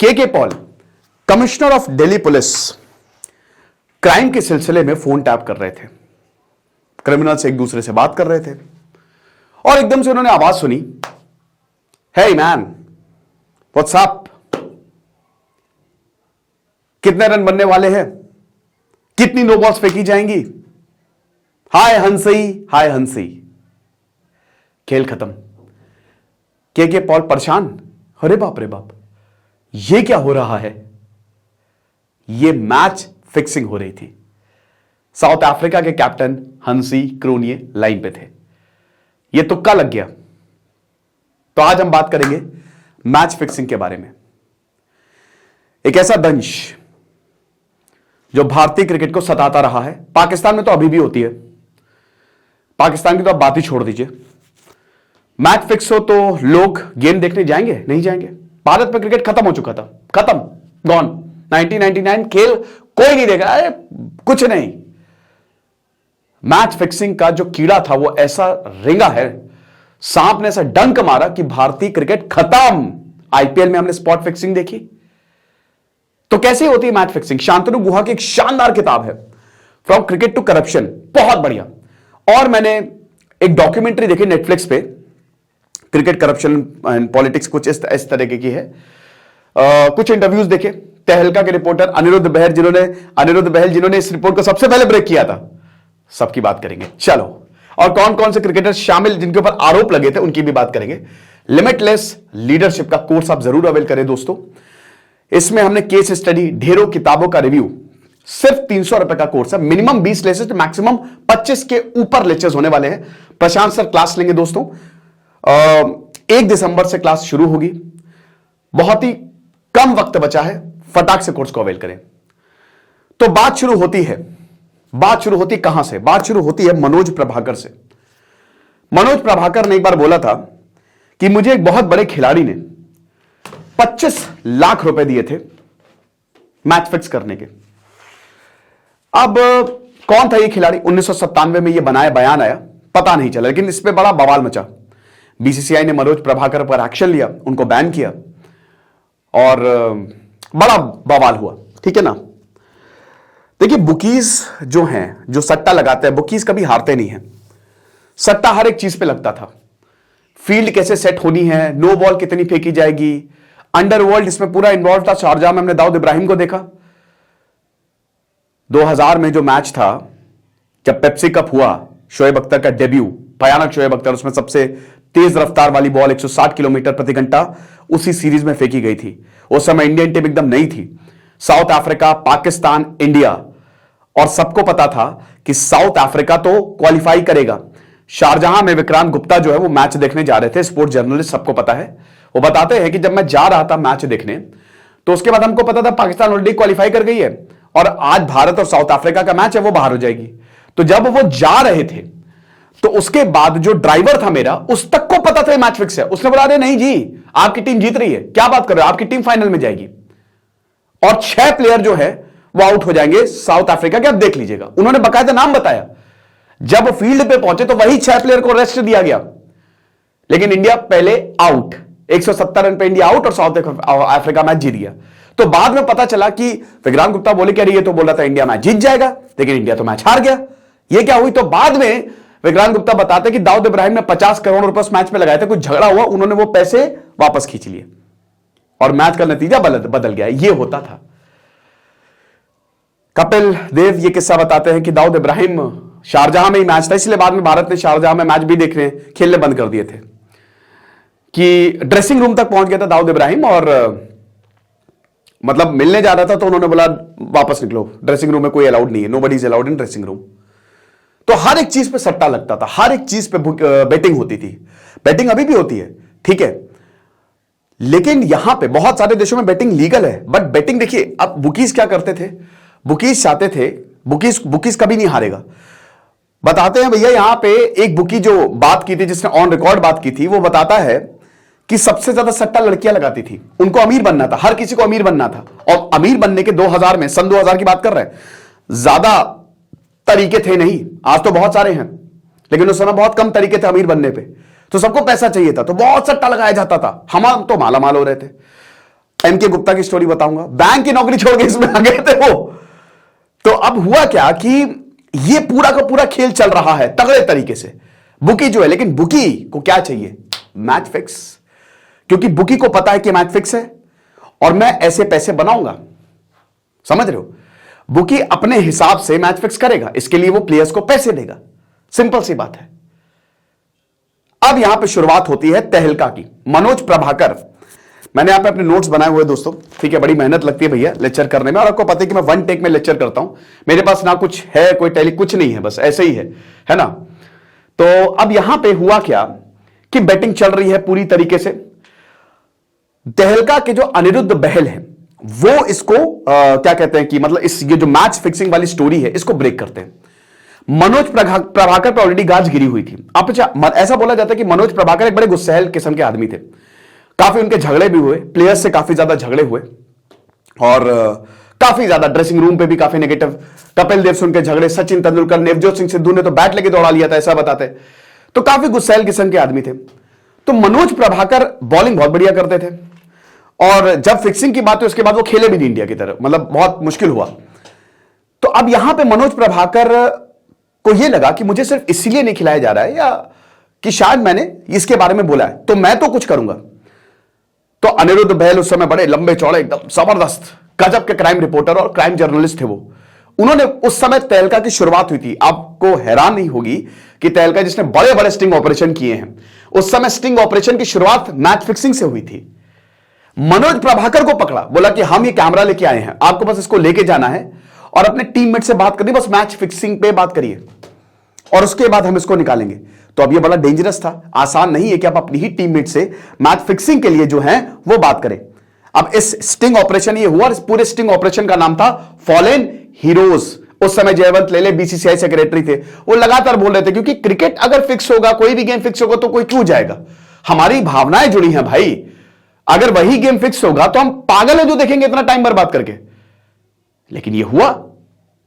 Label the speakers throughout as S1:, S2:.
S1: के Paul, commissioner of Delhi police, crime के सिलसिले में फोन टैप कर रहे थे। क्रिमिनल्स एक दूसरे से बात कर रहे थे और एकदम से उन्होंने आवाज सुनी, हे मैन व्हाट्स अप, कितने रन बनने वाले हैं, कितनी नो बॉल्स फेंकी जाएंगी, हाय हंसी हाय हंसी। खेल खत्म। के पॉल परेशान, अरे बाप रे बाप, ये क्या हो रहा है। ये मैच फिक्सिंग हो रही थी। साउथ अफ्रीका के कैप्टन हंसी क्रोनिये लाइन पे थे। ये तुक्का लग गया। तो आज हम बात करेंगे मैच फिक्सिंग के बारे में। एक ऐसा दंश जो भारतीय क्रिकेट को सताता रहा है, पाकिस्तान में तो अभी भी होती है। पाकिस्तान की तो आप बात ही छोड़ दीजिए। मैच फिक्स हो तो लोग गेम देखने जाएंगे? नहीं जाएंगे। भारत में क्रिकेट खत्म हो चुका था, खत्म, गॉन। 1999 खेल कोई नहीं देगा, अरे कुछ नहीं। मैच फिक्सिंग का जो कीड़ा था वो ऐसा रेंगा है, सांप ने ऐसा डंक मारा कि भारतीय क्रिकेट खत्म। आईपीएल में हमने स्पॉट फिक्सिंग देखी। तो कैसे होती है मैच फिक्सिंग? शांतनु गुहा की एक शानदार किताब है, फ्रॉम क्रिकेट टू करप्शन, बहुत बढ़िया। और मैंने एक डॉक्यूमेंट्री देखी नेटफ्लिक्स पे, क्रिकेट करप्शन एंड पॉलिटिक्स, कुछ इस तरीके की है। कुछ इंटरव्यूज देखे तहलका के रिपोर्टर अनिरुद्ध बहल, जिन्होंने इस रिपोर्ट को सबसे पहले ब्रेक किया था। सबकी बात करेंगे, चलो। और कौन कौन से क्रिकेटर शामिल जिनके ऊपर आरोप लगे थे उनकी भी बात करेंगे। लिमिटलेस लीडरशिप का कोर्स आप जरूर अवेल करें दोस्तों। इसमें हमने केस स्टडी, ढेरों किताबों का रिव्यू, सिर्फ 300 रुपए का कोर्स है। मिनिमम 20 लेक्चर्स, मैक्सिमम 25 के ऊपर लेक्चर्स होने वाले हैं। प्रशांत सर क्लास लेंगे दोस्तों। 1 दिसंबर से क्लास शुरू होगी। बहुत ही कम वक्त बचा है, फटाक से कोर्स को अवेल करें। तो बात शुरू होती है कहां से? बात शुरू होती है मनोज प्रभाकर से। मनोज प्रभाकर ने एक बार बोला था कि मुझे एक बहुत बड़े खिलाड़ी ने 25 लाख रुपए दिए थे मैच फिक्स करने के। अब कौन था ये खिलाड़ी? 1997 में ये बयान आया, पता नहीं चला, लेकिन इस पे बड़ा बवाल मचा। बीसीसीआई ने मनोज प्रभाकर पर एक्शन लिया, उनको बैन किया और बड़ा बवाल हुआ, ठीक है ना। देखिए, बुकीज जो हैं, जो सट्टा लगाते हैं, बुकीज कभी हारते नहीं हैं। सट्टा हर एक चीज पे लगता था। फील्ड कैसे सेट होनी है, नो बॉल कितनी फेंकी जाएगी, अंडरवर्ल्ड इसमें पूरा इन्वॉल्व था। शारजाह में हमने दाऊद इब्राहिम को देखा। 2000 में जो मैच था, जब पेप्सी कप हुआ, शोएब अख्तर का डेब्यू, भयानक शोएब अख्तर, उसमें सबसे तेज रफ्तार वाली बॉल 160 किलोमीटर प्रति घंटा उसी सीरीज में फेंकी गई थी। उस समय इंडियन टीम एकदम नई थी। साउथ अफ्रीका, पाकिस्तान, इंडिया, और सबको पता था कि साउथ अफ्रीका तो क्वालिफाई करेगा। शारजहां में विक्रांत गुप्ता जो है वो मैच देखने जा रहे थे, स्पोर्ट्स जर्नलिस्ट, सबको पता है। वो बताते हैं कि जब मैं जा रहा था मैच देखने, तो उसके बाद हमको पता था पाकिस्तान ऑलरेडी क्वालिफाई कर गई है और आज भारत और साउथ अफ्रीका का मैच है, वो बाहर हो जाएगी। तो जब वो जा रहे थे तो उसके बाद जो ड्राइवर था मेरा, उस तक को पता था मैच फिक्स है। उसने बोला, अरे नहीं जी, आपकी टीम जीत रही है, क्या बात कर रहे हो, आपकी टीम फाइनल में जाएगी और 6 प्लेयर जो है वो आउट हो जाएंगे साउथ अफ्रीका के, आप देख लीजिएगा। उन्होंने बकायदा नाम बताया। जब वो फील्ड पे पहुंचे तो वही 6 प्लेयर को रेस्ट दिया गया, लेकिन इंडिया पहले आउट, 170 रन पे इंडिया आउट और साउथ अफ्रीका मैच जीत गया। तो बाद में पता चला कि विक्रांत गुप्ता बोले कि अरे ये तो बोला था इंडिया मैच जीत जाएगा, लेकिन इंडिया तो मैच हार गया। ये क्या हुई? तो बाद में विक्रांत गुप्ता बताते कि दाऊद इब्राहिम ने 50 करोड़ रुपए उस मैच में लगाए थे, कुछ झगड़ा हुआ, उन्होंने वो पैसे वापस खींच लिए और मैच का नतीजा बदल गया। ये होता था। कपिल देव ये किस्सा बताते हैं कि दाऊद इब्राहिम, शारजहां में ही मैच था, इसलिए बाद में भारत ने शारजहां में मैच भी देखने, खेलने बंद कर दिए थे, कि ड्रेसिंग रूम तक पहुंच गया था दाऊद इब्राहिम और मतलब मिलने जा रहा था, तो उन्होंने बोला वापस निकलो, ड्रेसिंग रूम में कोई अलाउड नहीं है, nobody is allowed in dressing room. तो हर एक चीज पे सट्टा लगता था, हर एक चीज पे बेटिंग होती थी। बेटिंग अभी भी होती है, ठीक है, लेकिन यहां पे बहुत सारे देशों में बेटिंग लीगल है, बट बेटिंग देखिए, अब बुकीज क्या करते थे, बुकीज चाहते थे, बुकीज कभी नहीं हारेगा। बताते हैं भैया, यहां पे एक बुकी जो बात की थी, जिसने ऑन रिकॉर्ड बात की थी, वो बताता है कि सबसे ज्यादा सट्टा लड़कियां लगाती थी, उनको अमीर बनना था, हर किसी को अमीर बनना था। और अमीर बनने के 2000 में, सन 2000 की बात कर रहे हैं, ज्यादा तरीके थे नहीं, आज तो बहुत सारे हैं, लेकिन उस समय बहुत कम तरीके थे अमीर बनने पे। तो सबको पैसा चाहिए था, तो बहुत सट्टा लगाया जाता था, हम तो माला माल हो रहे थे। एमके गुप्ता की स्टोरी बताऊंगा, बैंक की नौकरी छोड़ के इसमें आ गए थे वो। तो अब हुआ क्या कि ये पूरा का पूरा खेल चल रहा है तगड़े तरीके से, बुकी जो है, लेकिन बुकी को क्या चाहिए? मैच फिक्स, क्योंकि बुकी को पता है कि मैच फिक्स है और मैं ऐसे पैसे बनाऊंगा। समझ रहे हो? बुकी अपने हिसाब से मैच फिक्स करेगा, इसके लिए वो प्लेयर्स को पैसे देगा, सिंपल सी बात है। अब यहां पे शुरुआत होती है तहलका की। मनोज प्रभाकर, मैंने यहां पे अपने नोट्स बनाए हुए दोस्तों, ठीक है, बड़ी मेहनत लगती है भैया लेक्चर करने में, और आपको पता है कि मैं वन टेक में लेक्चर करता हूं, मेरे पास ना कुछ है, कोई टेली कुछ नहीं है, बस ऐसे ही है ना। तो अब यहां पे हुआ क्या कि बैटिंग चल रही है पूरी तरीके से। तहलका के जो अनिरुद्ध बहल है वो इसको क्या कहते हैं कि मतलब ये जो मैच फिक्सिंग वाली स्टोरी है इसको ब्रेक करते हैं। मनोज प्रभाकर पर ऑलरेडी गाज गिरी हुई थी। अब ऐसा बोला जाता है कि मनोज प्रभाकर एक बड़े गुस्सैल किस्म के आदमी थे, काफी उनके झगड़े भी हुए, प्लेयर्स से काफी ज्यादा झगड़े हुए और काफी ज्यादा ड्रेसिंग रूम पे भी काफी नेगेटिव, कपिल देव से उनके झगड़े, सचिन तेंदुलकर, नवजोत सिंह सिद्धू ने तो बैट लेके दौड़ा लिया था, ऐसा बताते। तो काफी गुस्सैल किस्म के आदमी थे। तो मनोज प्रभाकर बॉलिंग बहुत बढ़िया करते थे और जब फिक्सिंग की बात हुई उसके बाद वो खेले भी नहीं इंडिया की तरफ, मतलब बहुत मुश्किल हुआ। तो अब यहां पे मनोज प्रभाकर को यह लगा कि मुझे सिर्फ इसलिए नहीं खिलाया जा रहा है या कि शायद मैंने इसके बारे में बोला है तो मैं तो कुछ करूंगा। तो अनिरुद्ध बहल उस समय बड़े लंबे चौड़े एकदम जबरदस्त गजब के क्राइम रिपोर्टर और क्राइम जर्नलिस्ट थे वो। उन्होंने उस समय तहलका की शुरुआत हुई थी। आपको हैरान नहीं होगी कि तहलका जिसने बड़े बड़े स्टिंग ऑपरेशन किए हैं, उस समय स्टिंग ऑपरेशन की शुरुआत मैच फिक्सिंग से हुई थी। मनोज प्रभाकर को पकड़ा, बोला कि हम ये कैमरा लेके आए हैं, आपको बस इसको लेके जाना है और अपने टीममेट से बात करनी, बस मैच फिक्सिंग पे बात करिए और उसके बाद हम इसको निकालेंगे। तो अब ये बड़ा डेंजरस था, आसान नहीं है कि आप अपनी ही टीममेट से मैच फिक्सिंग के लिए जो है वो बात करें। अब इस स्टिंग ऑपरेशन ये हुआ, इस पूरे स्टिंग ऑपरेशन का नाम था फॉलेन हीरोज। उस समय जयवंत लेले बीसीसीआई सेक्रेटरी थे, वो लगातार बोल रहे थे क्योंकि क्रिकेट अगर फिक्स होगा, कोई भी गेम फिक्स होगा तो कोई क्यों जाएगा, हमारी भावनाएं जुड़ी हैं भाई। अगर वही गेम फिक्स होगा तो हम पागल है जो देखेंगे इतना टाइम बर्बाद करके। लेकिन ये हुआ,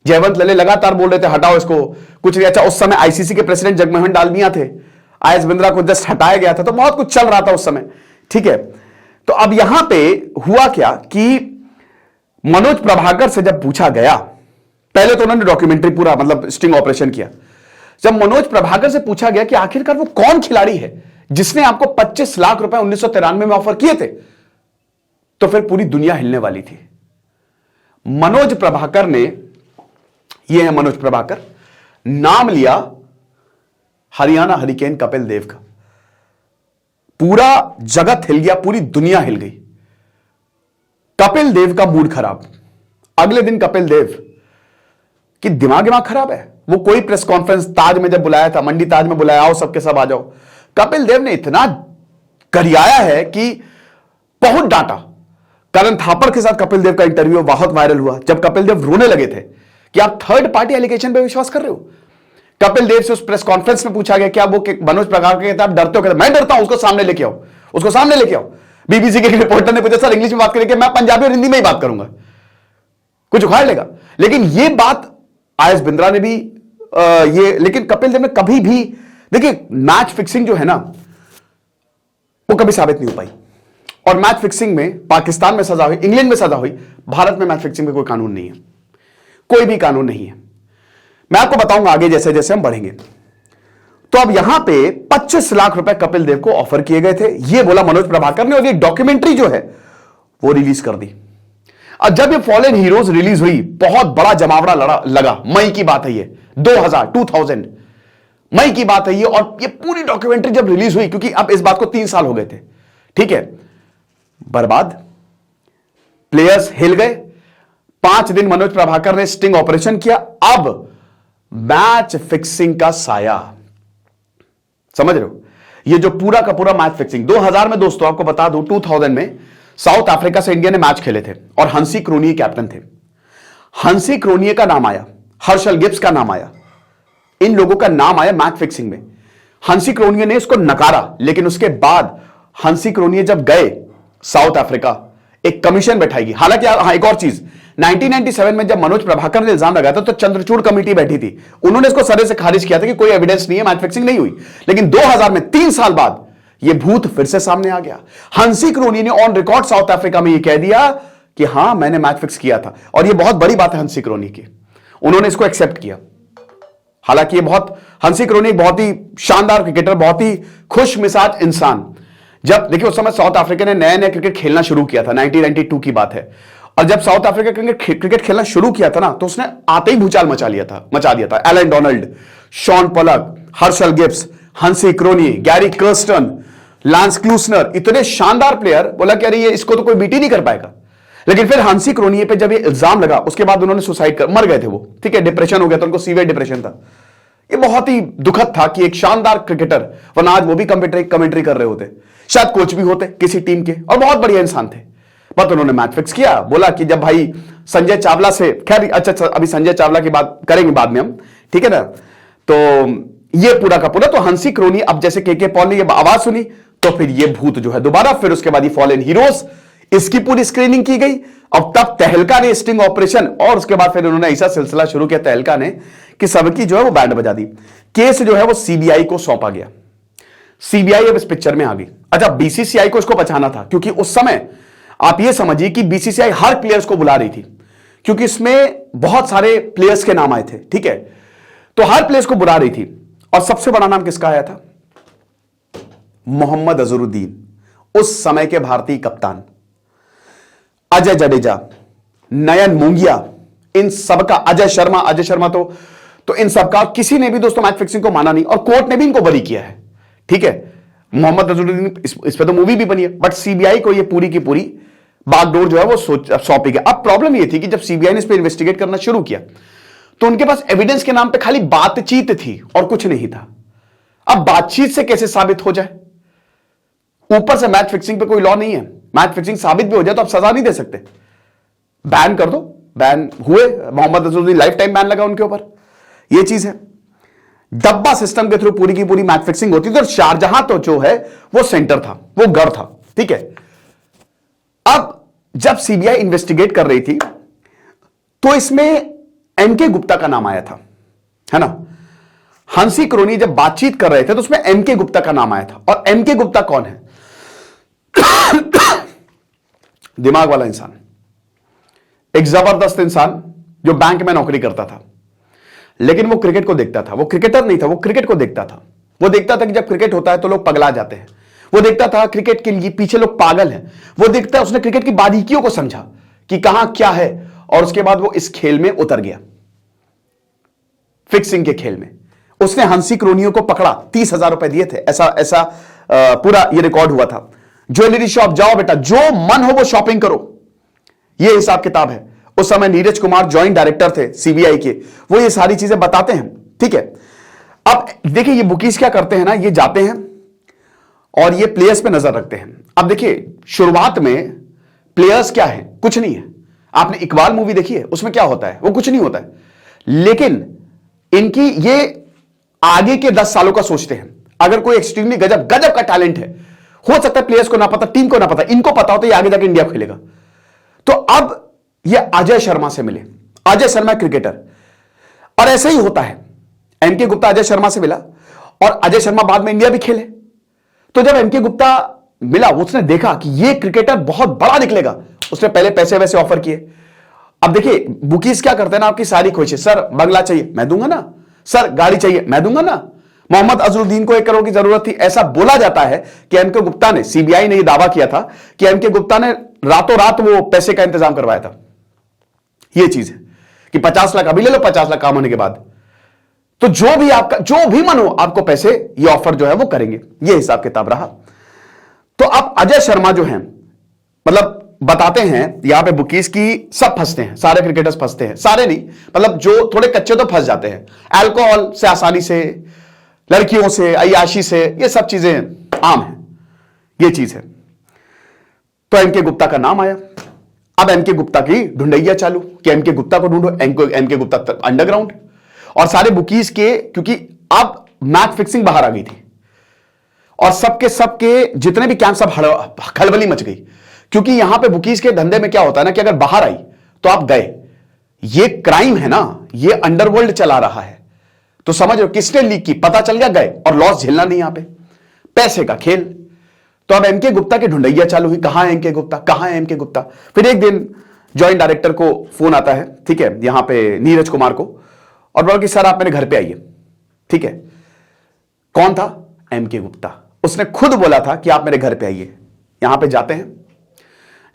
S1: जयवंत लले लगातार बोल रहे थे हटाओ इसको, कुछ नहीं। अच्छा, उस समय आईसीसी के प्रेसिडेंट जगमोहन डालमिया थे, आईएस बिंद्रा को जस्ट हटाया गया था, तो बहुत कुछ चल रहा था उस समय, ठीक है। तो अब यहां पे हुआ क्या कि मनोज प्रभाकर से जब पूछा गया, पहले तो उन्होंने डॉक्यूमेंट्री पूरा मतलब स्टिंग ऑपरेशन किया। जब मनोज प्रभाकर से पूछा गया कि आखिरकार वो कौन खिलाड़ी है जिसने आपको 25 लाख रुपए 1993 में ऑफर किए थे, तो फिर पूरी दुनिया हिलने वाली थी। मनोज प्रभाकर ने, ये है मनोज प्रभाकर, नाम लिया हरियाणा हरिकेन कपिल देव का। पूरा जगत हिल गया, पूरी दुनिया हिल गई। कपिल देव का मूड खराब। अगले दिन कपिल देव कि दिमाग खराब है, वो कोई प्रेस कॉन्फ्रेंस ताज में जब बुलाया था, मंडी ताज में बुलाया, आओ सबके सब आ जाओ, कपिल देव ने इतना गरियाया है कि बहुत डांटा। करण थापड़ के साथ कपिल देव का इंटरव्यू बहुत वायरल हुआ, जब कपिल देव रोने लगे थे कि आप थर्ड पार्टी एलिगेशन पे विश्वास कर रहे हो। कपिल देव से उस प्रेस कॉन्फ्रेंस में पूछा गया क्या वो मनोज प्रभाकर के कहते आप डरते हो? कहते मैं डरता हूं, उसको सामने लेके आओ, उसको सामने लेके आओ। बीबीसी के रिपोर्टर ने पूछा सर इंग्लिश में बात करेंगे, मैं पंजाबी और हिंदी में ही बात करूंगा, कुछ उखाड़ लेगा। लेकिन ये बात आईएस बिंद्रा ने भी लेकिन कपिल देव ने कभी भी, देखिए मैच फिक्सिंग जो है ना वो कभी साबित नहीं हो पाई। और मैच फिक्सिंग में पाकिस्तान में सजा हुई, इंग्लैंड में सजा हुई, भारत में मैच फिक्सिंग में कोई कानून नहीं है, कोई भी कानून नहीं है। मैं आपको बताऊंगा आगे जैसे जैसे हम बढ़ेंगे। तो अब यहां पे 25 लाख रुपए कपिल देव को ऑफर किए गए थे, ये बोला मनोज प्रभाकर ने, और ये डॉक्यूमेंट्री जो है वो रिलीज कर दी। अब जब ये फॉलेन हीरोज रिलीज हुई, बहुत बड़ा जमावड़ा लगा। मई की बात है ये, 2000 मई की बात है ये। और ये पूरी डॉक्यूमेंट्री जब रिलीज हुई, क्योंकि अब इस बात को 3 साल हो गए थे, ठीक है, बर्बाद, प्लेयर्स हिल गए। 5 दिन मनोज प्रभाकर ने स्टिंग ऑपरेशन किया। अब मैच फिक्सिंग का साया, समझ रहे हो, ये जो पूरा का पूरा मैच फिक्सिंग 2000 में, दोस्तों आपको बता दूं 2000 में साउथ अफ्रीका से इंडिया ने मैच खेले थे और हंसी क्रोनिये कैप्टन थे। हंसी क्रोनिये का नाम आया, हर्षल गिब्स का नाम आया, इन लोगों का नाम आया मैच फिक्सिंग में। हंसी क्रोनिये ने इसको नकारा, लेकिन उसके बाद हंसी क्रोनिये जब गए साउथ अफ्रीका, एक कमीशन बैठाएगी। हालांकि हाँ, एक और चीज, 1997 में जब मनोज प्रभाकर ने इल्जाम लगाया था तो चंद्रचूड़ कमेटी बैठी थी, उन्होंने इसको सरे से खारिज किया था कि कोई एविडेंस नहीं है, मैच फिक्सिंग नहीं हुई। लेकिन 2000 में 3 साल बाद ये भूत फिर से सामने आ गया। हंसी क्रोनी ने ऑन रिकॉर्ड साउथ अफ्रीका में ये कह दिया कि हां मैंने मैच फिक्स किया था, और ये बहुत बड़ी बात है हंसी क्रोनी की, उन्होंने इसको एक्सेप्ट किया। हालांकि ये हंसी क्रोनी बहुत ही शानदार क्रिकेटर, बहुत ही खुश मिजाज इंसान। जब देखिए उस समय साउथ अफ्रीका ने नया नया क्रिकेट खेलना शुरू किया था, 1992 की बात है, और जब साउथ अफ्रीका क्रिकेट खेलना शुरू किया था ना, तो उसने आते ही भूचाल मचा दिया था। Allan Donald, Shaun Pollock, Herschelle Gibbs, Hansie Cronje, Gary Kirsten, Lance Klusener, इतने शानदार प्लेयर, बोला कि अरे ये इसको तो कोई बीट ही नहीं कर पाएगा। लेकिन फिर हंसी क्रोनी पे जब ये इल्जाम लगा, उसके बाद उन्होंने सुसाइड कर मर गए थे वो, ठीक है, डिप्रेशन हो गया था उनको, सीवियर डिप्रेशन था। ये बहुत ही दुखद था कि एक शानदार क्रिकेटर, वरना आज वो भी कमेंट्री कर रहे होते, शायद कोच भी होते किसी टीम के, और बहुत बढ़िया इंसान थे। बट उन्होंने मैच फिक्स किया, बोला कि जब भाई संजय चावला से, खैर अच्छा अभी संजय चावला की बात करेंगे बाद में हम, ठीक है ना। तो ये पूरा का पूरा, तो हंसी क्रोनी, अब जैसे के पॉल ने ये आवाज सुनी, तो फिर ये भूत जो है दोबारा, फिर उसके बाद ये फॉलन हीरोज, इसकी पूरी स्क्रीनिंग की गई। अब तब तहलका ने स्टिंग ऑपरेशन, और उसके बाद फिर उन्होंने ऐसा सिलसिला शुरू किया तहलका ने कि सबकी जो है वो बैंड बजा दी। केस जो है वो सीबीआई को सौंपा गया। सीबीआई अब इस पिक्चर में आ गई। अच्छा, बीसीसीआई को इसको बचाना था, क्योंकि उस समय आप ये समझिए कि बीसीसीआई हर प्लेयर्स को बुला रही थी, क्योंकि इसमें बहुत सारे प्लेयर्स के नाम आए थे, ठीक है, तो हर प्लेयर्स को बुला रही थी। और सबसे बड़ा नाम किसका आया था? मोहम्मद अजहरुद्दीन, उस समय के भारतीय कप्तान, अजय जडेजा, नयन मूंगिया, इन सबका, अजय शर्मा तो इन सबका किसी ने भी दोस्तों मैच फिक्सिंग को माना नहीं, और कोर्ट ने भी इनको बरी किया है, ठीक है। मोहम्मद अजहरुद्दीन, इस पे तो मूवी भी बनी है, बट सीबीआई को ये पूरी की पूरी बागडोर जो है वो सौंपी गई। अब प्रॉब्लम ये थी कि जब सीबीआई ने इस पे इन्वेस्टिगेट करना शुरू किया, तो उनके पास एविडेंस के नाम पे खाली बातचीत थी और कुछ नहीं था। अब बातचीत से कैसे साबित हो जाए? ऊपर से मैच फिक्सिंग पे कोई लॉ नहीं है, मैच फिक्सिंग साबित भी हो जाए तो आप सजा नहीं दे सकते, बैन कर दो। बैन हुए, Mohammad Azharuddin lifetime ban लगा उनके ऊपर, ये चीज है। डब्बा सिस्टम के थ्रू पूरी की पूरी मैच फिक्सिंग होती थी, और शारजहां तो जो है वो सेंटर था, वो गढ़ था, ठीक है। अब जब सीबीआई इन्वेस्टिगेट कर रही थी, तो इसमें एमके गुप्ता का नाम आया था, है ना। हंसी क्रोनी जब बातचीत कर रहे थे तो उसमें एमके गुप्ता का नाम आया था। और एमके गुप्ता कौन है? दिमाग वाला इंसान, एक जबरदस्त इंसान जो बैंक में नौकरी करता था, लेकिन वो क्रिकेट को देखता था। वो क्रिकेटर नहीं था, वो क्रिकेट को देखता था। वो देखता था कि जब क्रिकेट होता है तो लोग पगला जाते हैं। वो देखता था क्रिकेट के लिए पीछे लोग पागल हैं। वो देखता है, उसने क्रिकेट की बारीकियों को समझा कि कहां क्या है, और उसके बाद वो इस खेल में उतर गया, फिक्सिंग के खेल में। उसने हंसी क्रोनियों को पकड़ा, 30,000 रुपए दिए थे, ऐसा पूरा ये रिकॉर्ड हुआ था। ज्वेलरी शॉप जाओ बेटा, जो मन हो वो शॉपिंग करो, ये हिसाब किताब है। उस समय नीरज कुमार जॉइंट डायरेक्टर थे सीबीआई के, वो ये सारी चीजें बताते हैं, ठीक है। अब देखिए ये बुकीज क्या करते हैं ना, ये जाते हैं और ये प्लेयर्स पे नजर रखते हैं। अब देखिए शुरुआत में प्लेयर्स क्या है, कुछ नहीं है। आपने इकबाल मूवी देखी है, उसमें क्या होता है, वो कुछ नहीं होता है। लेकिन इनकी ये आगे के 10 सालों का सोचते हैं। अगर कोई एक्सट्रीमली गजब का टैलेंट है, हो सकता है प्लेयर्स को ना पता, टीम को ना पता, इनको पता होता है ये आगे जाके इंडिया खेलेगा। तो अब ये अजय शर्मा से मिले। अजय शर्मा क्रिकेटर, और ऐसा ही होता है। एमके गुप्ता अजय शर्मा से मिला, और अजय शर्मा बाद में इंडिया भी खेले। तो जब एमके गुप्ता मिला, उसने देखा कि ये क्रिकेटर बहुत बड़ा निकलेगा। उसने पहले पैसे वैसे ऑफर किए। अब देखिए बुकीज क्या करते हैं ना, आपकी सारी ख्वाहिशें, सर बंगला चाहिए मैं दूंगा ना, सर गाड़ी चाहिए मैं दूंगा ना। मोहम्मद अजहरुद्दीन को 1 करोड़ की जरूरत थी। ऐसा बोला जाता है कि एमके गुप्ता ने, सीबीआई ने यह दावा किया था कि एमके गुप्ता ने रातों रात वो पैसे का इंतजाम करवाया था। यह चीज है कि 50 लाख अभी ले लो, 50 लाख काम होने के बाद, तो जो भी मन हो आपको पैसे, ये ऑफर जो है वो करेंगे। ये हिसाब किताब रहा। तो अब अजय शर्मा जो है, मतलब बताते हैं यहां पे बुकीज की सब फंसते हैं, सारे क्रिकेटर्स फंसते हैं, सारे नहीं, मतलब जो थोड़े कच्चे तो फंस जाते हैं। अल्कोहल से आसानी से, लड़कियों से, अय्याशी से, ये सब चीजें आम है, ये चीज है। तो एमके गुप्ता का नाम आया। अब एमके गुप्ता की ढूंढैया चालू कि एमके गुप्ता को ढूंढो। एमके गुप्ता अंडरग्राउंड, और सारे बुकीज के, क्योंकि अब मैच फिक्सिंग बाहर आ गई थी, और सबके जितने भी कैंप, सब खलबली मच गई। क्योंकि यहां पे बुकीज के धंधे में क्या होता है ना, कि अगर बाहर आई तो आप गए, ये क्राइम है ना, ये अंडरवर्ल्ड चला रहा है। तो समझ लो किसने लीक की, पता चल गया, गए, और लॉस झेलना नहीं। यहां पे पैसे का खेल, तो अब एमके गुप्ता की ढूंढैया चालू हुई, कहां है एमके गुप्ता, कहां है एमके गुप्ता। फिर एक दिन जॉइंट डायरेक्टर को फोन आता है, ठीक है, यहां पे नीरज कुमार को, और बोला कि सर आप मेरे घर पे आइए। ठीक है, कौन था? एमके गुप्ता। उसने खुद बोला था कि आप मेरे घर पे आइए। यहां पे जाते हैं,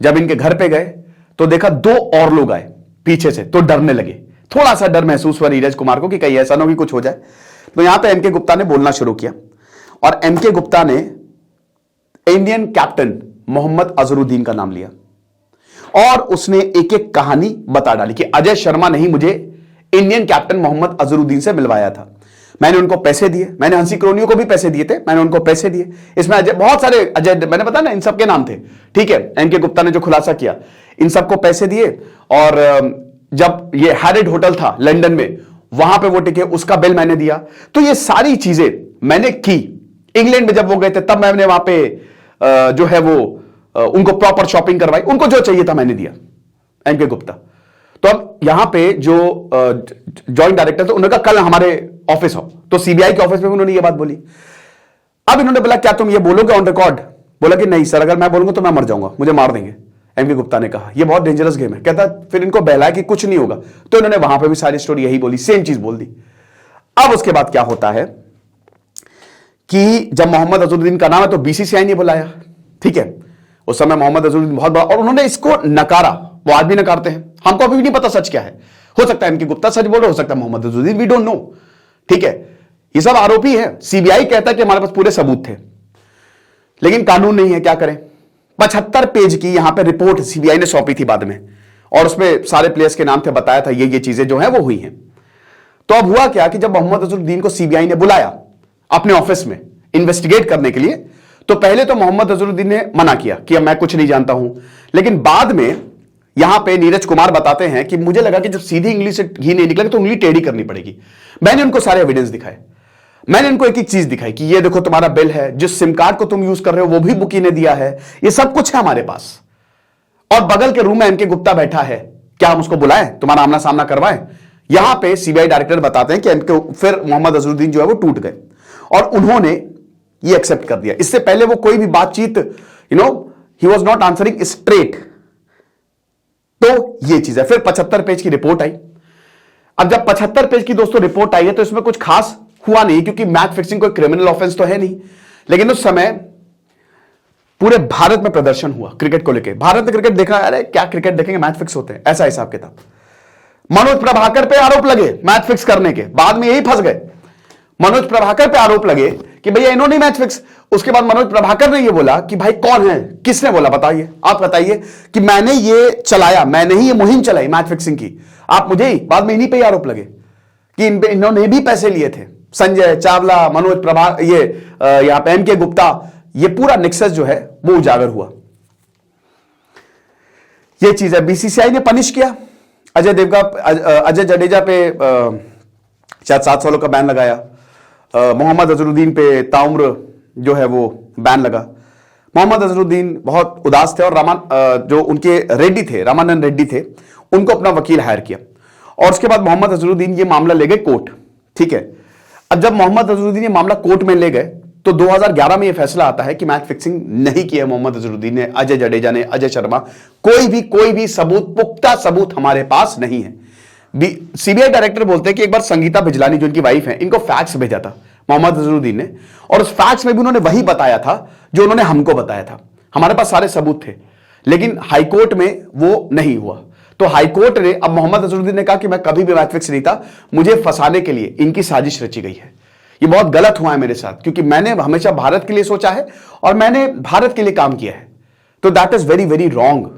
S1: जब इनके घर पे गए तो देखा 2 और लोग आए पीछे से, तो डरने लगे, थोड़ा सा डर महसूस हुआ नीरज कुमार को कि कहीं ऐसा ना हो कि कुछ हो जाए। तो यहां पे एमके गुप्ता ने बोलना शुरू किया, और एमके गुप्ता ने इंडियन कैप्टन मोहम्मद अजहरुद्दीन का नाम लिया, और उसने एक एक कहानी बता डाली कि अजय शर्मा ने ही मुझे इंडियन कैप्टन मोहम्मद अजहरुद्दीन से मिलवाया था, मैंने उनको पैसे दिए, मैंने हंसी क्रोनियो को भी पैसे दिए थे, मैंने उनको पैसे दिए। इसमें अजय, बहुत सारे अजय, मैंने बताया ना, इन सबके नाम थे। ठीक है, एमके गुप्ता ने जो खुलासा किया, इन सबको पैसे दिए, और जब ये हैरिड होटल था लंदन में, वहां पे वो टिके, उसका बिल मैंने दिया। तो ये सारी चीजें मैंने की। इंग्लैंड में जब वो गए थे तब मैंने वहां पे जो है वो उनको प्रॉपर शॉपिंग करवाई, उनको जो चाहिए था मैंने दिया, एमके गुप्ता। तो अब यहां पे जो जॉइंट डायरेक्टर थे उन्होंने कहा कल हमारे ऑफिस आओ, तो सीबीआई के ऑफिस में उन्होंने ये बात बोली। अब इन्होंने बोला क्या तुम ये बोलोगे ऑन रिकॉर्ड? बोला कि नहीं सर, अगर मैं बोलूंगा तो मैं मर जाऊंगा, मुझे मार देंगे। एमके गुप्ता ने कहा ये बहुत डेंजरस गेम है। कहता फिर इनको बहलाया कि कुछ नहीं होगा, तो इन्होंने वहां पे भी सारी स्टोरी यही बोली, सेम चीज बोल दी। अब उसके बाद क्या होता है कि जब मोहम्मद अजहरुद्दीन का नाम है तो बीसीसीआई ने बुलाया। ठीक है, उस समय मोहम्मद अजहरुद्दीन बहुत बड़ा, और उन्होंने इसको नकारा, वो आज भी नकारते हैं, हमको अभी भी नहीं पता सच क्या है। हो सकता है एमके गुप्ता सच बोल रहे, हो सकता है Mohammad Azharuddin, we don't know. ठीक है, ये सब आरोपी है, सीबीआई कहता है कि हमारे पास पूरे सबूत थे, लेकिन कानून नहीं है, क्या करें। 75 पेज की यहां पे रिपोर्ट सीबीआई ने सौंपी थी बाद में, और उसमें सारे प्लेयर्स के नाम थे, बताया था ये चीजें जो है वो हुई हैं। तो अब हुआ क्या कि जब मोहम्मद अजहरुद्दीन को सीबीआई ने बुलाया अपने ऑफिस में इन्वेस्टिगेट करने के लिए, तो पहले तो मोहम्मद अजहरुद्दीन ने मना किया कि मैं कुछ नहीं जानता हूं, लेकिन बाद में यहां पे नीरज कुमार बताते हैं कि मुझे लगा कि जब सीधी इंग्लिश से घी नहीं निकलेगा तो उंगली टेढ़ी करनी पड़ेगी। मैंने उनको सारे एविडेंस दिखाए, मैंने इनको एक एक चीज दिखाई कि ये देखो तुम्हारा बिल है, जिस सिम कार्ड को तुम यूज कर रहे हो वो भी बुकी ने दिया है, ये सब कुछ है हमारे पास। और बगल के रूम में एमके गुप्ता बैठा है, क्या हम उसको बुलाएं, तुम्हारा आमना सामना करवाएं? यहां पे सीबीआई डायरेक्टर बताते हैं कि एमके, फिर मोहम्मद अजहरुद्दीन जो है वो टूट गए, और उन्होंने ये एक्सेप्ट कर दिया। इससे पहले वो कोई भी बातचीत, he was not answering straight. तो ये चीज है। फिर 75 पेज की रिपोर्ट आई। अब जब 75 पेज की दोस्तों रिपोर्ट आई है तो इसमें कुछ खास हुआ नहीं, क्योंकि मैच फिक्सिंग कोई क्रिमिनल ऑफेंस तो है नहीं, लेकिन उस समय पूरे भारत में प्रदर्शन हुआ क्रिकेट को लेकर। भारत में क्रिकेट देखा, अरे क्या क्रिकेट देखेंगे, मैच फिक्स होते हैं, ऐसा हिसाब किताब। मनोज प्रभाकर पे आरोप लगे मैच फिक्स करने के, बाद में यही फंस गए। मनोज प्रभाकर पे आरोप लगे कि भैया इन्होंने मैच फिक्स। उसके बाद मनोज प्रभाकर ने ये बोला कि भाई कौन है, किसने बोला, बताइए, आप बताइए कि मैंने ये चलाया, मैंने ही ये मुहिम चलाई मैच फिक्सिंग की, आप मुझे ही। बाद में इन्हीं पे आरोप लगे कि इन्होंने भी पैसे लिए थे। संजय चावला, मनोज प्रभा, ये यहां पे एमके गुप्ता, ये पूरा निक्सस जो है वो उजागर हुआ। ये चीज है। बीसीसीआई ने पनिश किया अजय जडेजा पे शायद 7 सालों का बैन लगाया। मोहम्मद अजहरुद्दीन पे ताउम्र जो है वो बैन लगा। मोहम्मद अजहरुद्दीन बहुत उदास थे, और जो उनके रेड्डी थे, रामानंद रेड्डी थे, उनको अपना वकील हायर किया, और उसके बाद मोहम्मद अजहरुद्दीन ये मामला ले गए कोर्ट। ठीक है, अब जब मोहम्मद अजहरुद्दीन ये मामला कोर्ट में ले गए तो 2011 में यह फैसला आता है कि मैच फिक्सिंग नहीं किया मोहम्मद अजहरुद्दीन ने, अजय जडेजा ने, अजय शर्मा, कोई भी सबूत, पुख्ता सबूत हमारे पास नहीं है। सीबीआई डायरेक्टर बोलते हैं कि एक बार संगीता बिजलानी जो उनकी वाइफ है, इनको फैक्स भेजा था मोहम्मद अजहरुद्दीन ने, और उस फैक्स में भी उन्होंने वही बताया था जो उन्होंने हमको बताया था। हमारे पास सारे सबूत थे, लेकिन हाईकोर्ट में वो नहीं हुआ। तो हाईकोर्ट ने, अब मोहम्मद अजहरुद्दीन ने कहा कि मैं कभी भी मैच फिक्स नहीं था, मुझे फंसाने के लिए इनकी साजिश रची गई है, ये बहुत गलत हुआ है मेरे साथ, क्योंकि मैंने हमेशा भारत के लिए सोचा है और मैंने भारत के लिए काम किया है, तो that is very very wrong,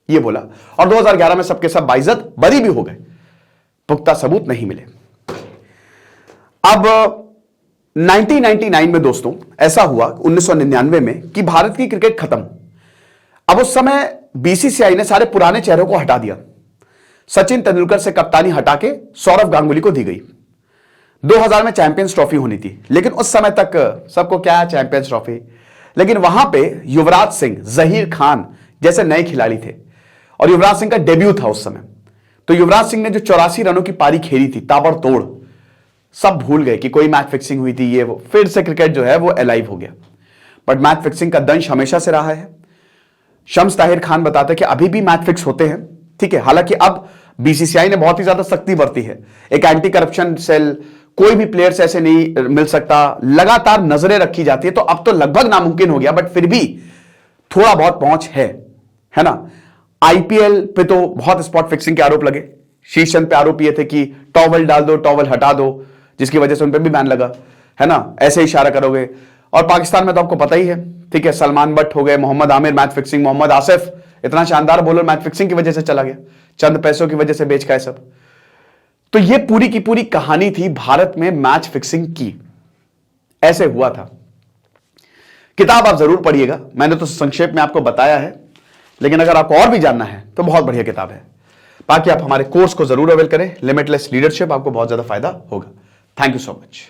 S1: ये बोला। और 2011 में सबके सब बाइज्जत बरी भी हो गए, पुख्ता सबूत नहीं मिले। अब 1999 में दोस्तों ऐसा हुआ, 1999 में, कि भारत की क्रिकेट खत्म। अब उस समय बीसीसीआई ने सारे पुराने चेहरों को हटा दिया। सचिन तेंदुलकर से कप्तानी हटा के सौरव गांगुली को दी गई। 2000 में चैंपियंस ट्रॉफी होनी थी, लेकिन उस समय तक सबको क्या है चैंपियंस ट्रॉफी, लेकिन वहां पे युवराज सिंह, जहीर खान जैसे नए खिलाड़ी थे, और युवराज सिंह का डेब्यू था उस समय। तो युवराज सिंह ने जो 84 रनों की पारी खेली थी ताबड़तोड़, सब भूल गए कि कोई मैच फिक्सिंग हुई थी, ये वो, फिर से क्रिकेट जो है वो अलाइव हो गया। बट मैच फिक्सिंग का दंश हमेशा से रहा है। शम्स ताहिर खान बताते कि अभी भी मैच फिक्स होते हैं, ठीक है। हालांकि अब बीसीसीआई ने बहुत ही ज्यादा सख्ती बरती है, एक एंटी करप्शन सेल, कोई भी प्लेयर से ऐसे नहीं मिल सकता, लगातार नजरें रखी जाती है। तो अब तो लगभग नामुमकिन हो गया, बट फिर भी थोड़ा बहुत पहुंच है ना। आईपीएल पे तो बहुत स्पॉट फिक्सिंग के आरोप लगे, शीर्ष चंद पे आरोप ये थे कि टॉवल डाल दो, टॉवल हटा दो, जिसकी वजह से उन पे भी बैन लगा, है ना। ऐसे इशारा करोगे। और पाकिस्तान में तो आपको पता ही है, ठीक है, सलमान बट हो गए, मोहम्मद आमिर मैच फिक्सिंग, मोहम्मद आसिफ इतना शानदार बॉलर मैच फिक्सिंग की वजह से चला गया, चंद पैसों की वजह से बेच का है सब। तो ये पूरी की पूरी कहानी थी भारत में मैच फिक्सिंग की, ऐसे हुआ था। किताब आप जरूर पढ़िएगा, मैंने तो संक्षेप में आपको बताया है, लेकिन अगर आपको और भी जानना है तो बहुत बढ़िया किताब है। बाकी आप हमारे कोर्स को जरूर अवेल करें, लिमिटलेस लीडरशिप, आपको बहुत ज्यादा फायदा होगा। Thank you so much.